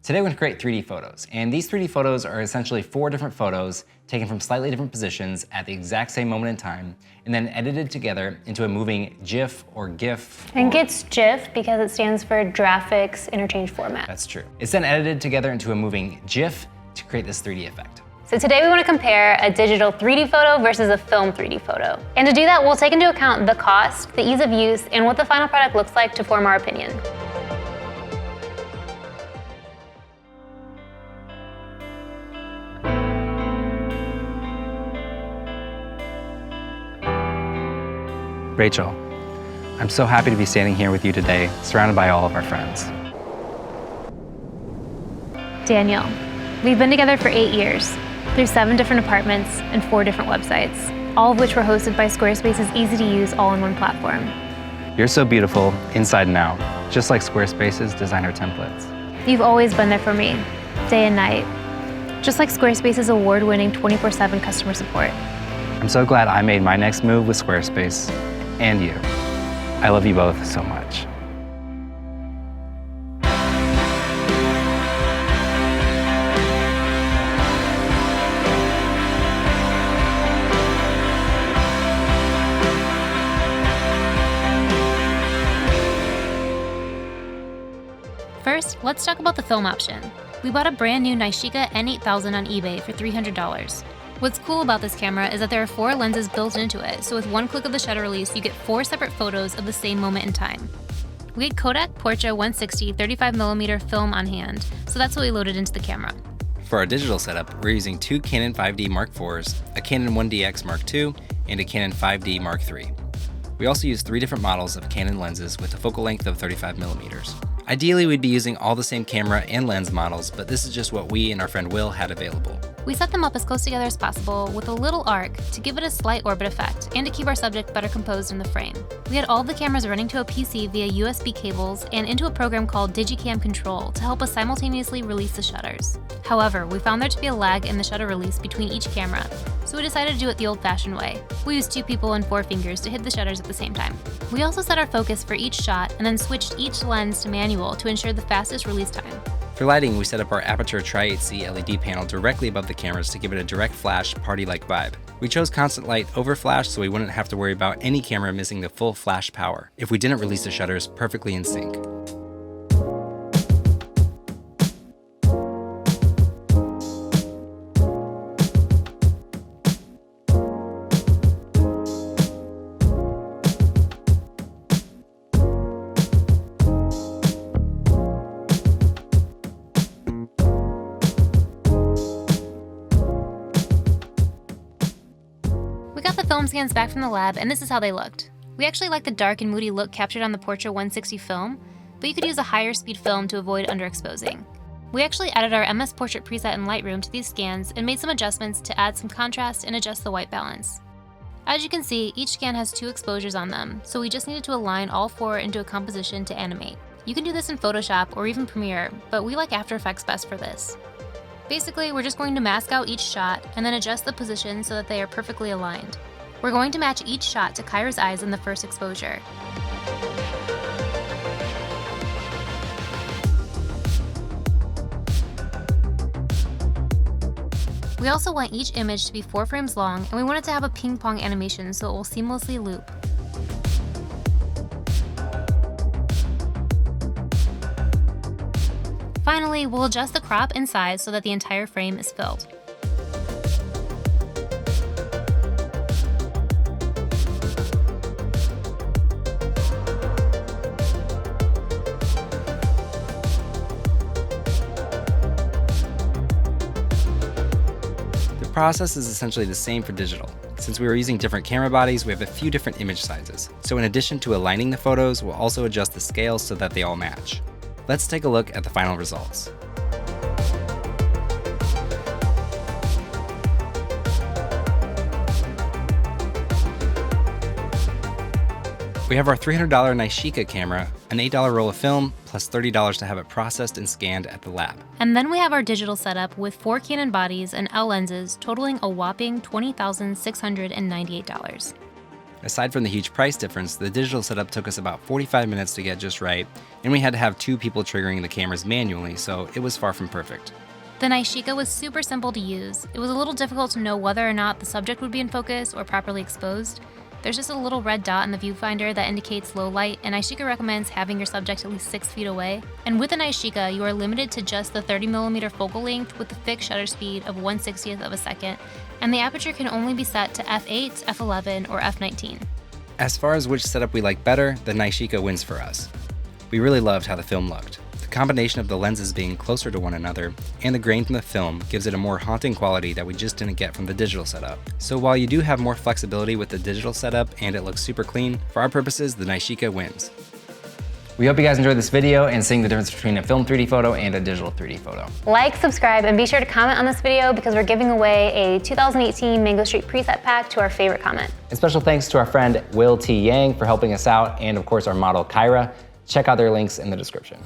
Today we're going to create 3D photos, and these 3D photos are essentially 4 different photos taken from slightly different positions at the exact same moment in time, and then edited together into a moving GIF or GIF. I think it's GIF because it stands for Graphics Interchange Format. That's true. It's then edited together into a moving GIF to create this 3D effect. So today we want to compare a digital 3D photo versus a film 3D photo. And to do that, we'll take into account the cost, the ease of use, and what the final product looks like to form our opinion. Rachel, I'm so happy to be standing here with you today, surrounded by all of our friends. Daniel, we've been together for 8 years, through 7 different apartments and 4 different websites, all of which were hosted by Squarespace's easy-to-use all-in-one platform. You're so beautiful, inside and out, just like Squarespace's designer templates. You've always been there for me, day and night, just like Squarespace's award-winning 24/7 customer support. I'm so glad I made my next move with Squarespace, and you. I love you both so much. First, let's talk about the film option. We bought a brand new Nishika N8000 on eBay for $300. What's cool about this camera is that there are 4 lenses built into it, so with one click of the shutter release, you get 4 separate photos of the same moment in time. We had Kodak Portra 160 35mm film on hand, so that's what we loaded into the camera. For our digital setup, we're using 2 Canon 5D Mark IVs, a Canon 1DX Mark II, and a Canon 5D Mark III. We also use 3 different models of Canon lenses with a focal length of 35mm. Ideally, we'd be using all the same camera and lens models, but this is just what we and our friend Will had available. We set them up as close together as possible with a little arc to give it a slight orbit effect and to keep our subject better composed in the frame. We had all the cameras running to a PC via USB cables and into a program called Digicam Control to help us simultaneously release the shutters. However, we found there to be a lag in the shutter release between each camera, so we decided to do it the old-fashioned way. We used 2 people and 4 fingers to hit the shutters at the same time. We also set our focus for each shot and then switched each lens to manual to ensure the fastest release time. For lighting, we set up our Aperture Tri-8C LED panel directly above the cameras to give it a direct flash, party-like vibe. We chose constant light over flash so we wouldn't have to worry about any camera missing the full flash power if we didn't release the shutters perfectly in sync. Film scans back from the lab, and this is how they looked. We actually like the dark and moody look captured on the Portra 160 film, but you could use a higher speed film to avoid underexposing. We actually added our MS Portrait preset in Lightroom to these scans and made some adjustments to add some contrast and adjust the white balance. As you can see, each scan has 2 exposures on them, so we just needed to align all 4 into a composition to animate. You can do this in Photoshop or even Premiere, but we like After Effects best for this. Basically, we're just going to mask out each shot and then adjust the position so that they are perfectly aligned. We're going to match each shot to Kyra's eyes in the first exposure. We also want each image to be 4 frames long, and we want it to have a ping-pong animation so it will seamlessly loop. Finally, we'll adjust the crop and size so that the entire frame is filled. The process is essentially the same for digital. Since we were using different camera bodies, we have a few different image sizes. So in addition to aligning the photos, we'll also adjust the scale so that they all match. Let's take a look at the final results. We have our $300 Nishika camera, an $8 roll of film, plus $30 to have it processed and scanned at the lab. And then we have our digital setup with 4 Canon bodies and L lenses, totaling a whopping $20,698. Aside from the huge price difference, the digital setup took us about 45 minutes to get just right, and we had to have 2 people triggering the cameras manually, so it was far from perfect. The Nishika was super simple to use. It was a little difficult to know whether or not the subject would be in focus or properly exposed. There's just a little red dot in the viewfinder that indicates low light, and Nishika recommends having your subject at least 6 feet away. And with the Nishika, you are limited to just the 30mm focal length with the fixed shutter speed of 1/60th of a second, and the aperture can only be set to f8, f11, or f19. As far as which setup we like better, the Nishika wins for us. We really loved how the film looked. The combination of the lenses being closer to one another and the grain from the film gives it a more haunting quality that we just didn't get from the digital setup. So while you do have more flexibility with the digital setup and it looks super clean, for our purposes, the Nishika wins. We hope you guys enjoyed this video and seeing the difference between a film 3D photo and a digital 3D photo. Like, subscribe, and be sure to comment on this video because we're giving away a 2018 Mango Street preset pack to our favorite comment. And special thanks to our friend Will T. Yang for helping us out, and of course our model Kyra. Check out their links in the description.